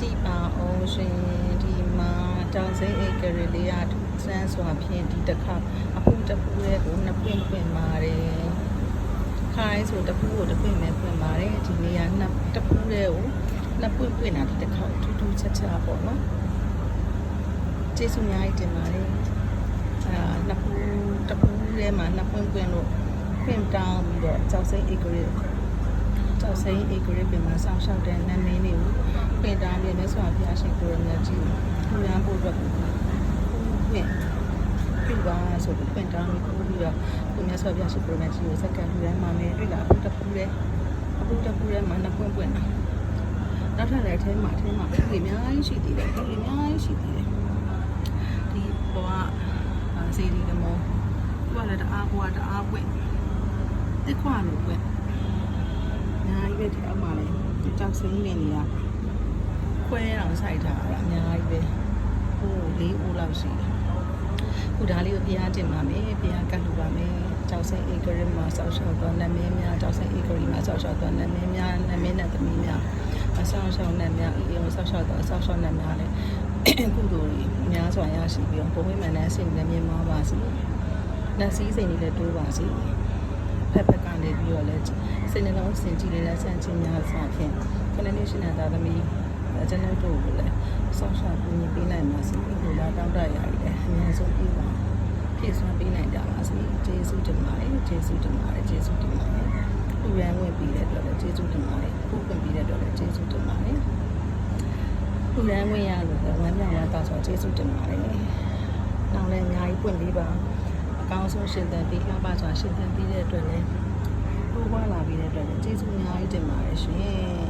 ကြည့်ပါအောင်ရှင်ဒီမှာတောင်စိမ်းဧကရီလေးရစမ်းစွာဖြင့်ဒီတစ်ခါအဖူးတစ်ဖူးလေးကိုနှစ်ပွင့်ပွင့်ပါတယ်ခိုင်းဆိုတစ်ဖူးကိုတစ်ပွင့်ပဲပွင့်ပါတယ်ဒီနေရာနှစ်တစ်ဖူးလေးကိုနှစ်ပွင့်ပွင့်တာဒီတစ်ခါထူးထူးခြားခြားပေါ့နော်ကျေးဇူးအများကြီးတင်ပါတယ်နှစ်ဖူးတစ်ဖူးလေးမှာနှစ်ပွင့်ပွင့်လို့ပွင့်တောင်းပြီးတော့တောင်စိမ်းဧကရီကျောက်စိမ်းဧကရီပြင်မှာဆောင်းလျှောက်တဲ့နာမည်လေးကိုပင်တားမြဲစွာဖျားရှင်ကိုရမြတ်ကြီးကိုများဖို့အတွက်ကိုပြပါဆိုပြီးပင်တားမျိုးကိုပြီးတော့ကိုများစွာဖျားရှင်ကိုရမြတ်ကြီးကိုစက္ကန့်လူတိုင်းမှာမယ်တွေ့လာအခုတပူးတဲ့မှာနှစ်ပွင့်ပွင့်တာနောက်ထပ်လည်းအထဲမှာဒီအများကြီးရှိသေးတယ်ဒီအများကြီးရှိသေးတယ်ဒီဘောကစေဒီကမောသူကလည်းတအားပွင့်တစ်ခွာလို့ပွင့်အများကြီးပဲဒီအောက်မှာလည်းကြောက်စိမ်းနေရခွဲအောင်စိုက်ထားတာအများကြီးပဲဟိုလေးအိုးလောက်ရှိတယ်ခုဒါလေးကိုပြားတင်ပါမယ်ပြားကတ်လို့ပါမယ်ကြောက်စိမ်းဧကရီမှာဆောက်ရှောက်သွားနာမည်များကြောက်စိမ်းဧကရီမှာဆောက်ရှောက်သွားနာမည်များနာမည်နဲ့သမီးများအဆောက်ရှောက်နာမည်များအေးဆောက်ရှောက်သွားဆောက်ရှောက်နာမည်များလည်းကုသိုလ်ကြီးများစွာရရှိပြီးတော့ဘုံဝိမာန်နဲ့အစိမ်နဲ့မြင်မှာပါစေနတ်စည်းစိမ်လေးလည်းတိုးပါစေဖက်ကနေပြီးတော့လည်းစိတ်နှလုံးစင်ကြည်လေးနဲ့ဆန့်ကျင်များစွာဖြင့်ခဏလေးရှင်သာသမီကျွန်တော်တို့ကိုလည်းဆောက်ရှောက်ပြီးပေးနိုင်ပါစေဒီလိုတောင်းတရရတယ်အများဆုံးပြပါဖြည့်စွမ်းပေးနိုင်ကြပါစေကျေးဇူးတင်ပါတယ်ကျေးဇူးတင်ပါတယ်ကျေးဇူးတင်ပါတယ်လူရန်ဝင်ပြီးတဲ့အတွက်လည်းကျေးဇူးတင်ပါတယ်ခုဝင်ပြီးတဲ့အတွက်လည်းကျေးဇူးတင်ပါတယ်လူရန်ဝင်ရလို့ဝမ်းမြောက်ရတာဆိုကျေးဇူးတင်ပါတယ်နောက်လည်းအများကြီးပွင့်ပြီးပါအကောင်းဆုံးရှင်သန်ပြီးလှပစွာရှင်သန်ပြီးတဲ့အတွက်လည်းတိုးပွားလာပြီးတဲ့အတွက်လည်းကျေးဇူးအများကြီးတင်ပါတယ်ရှင်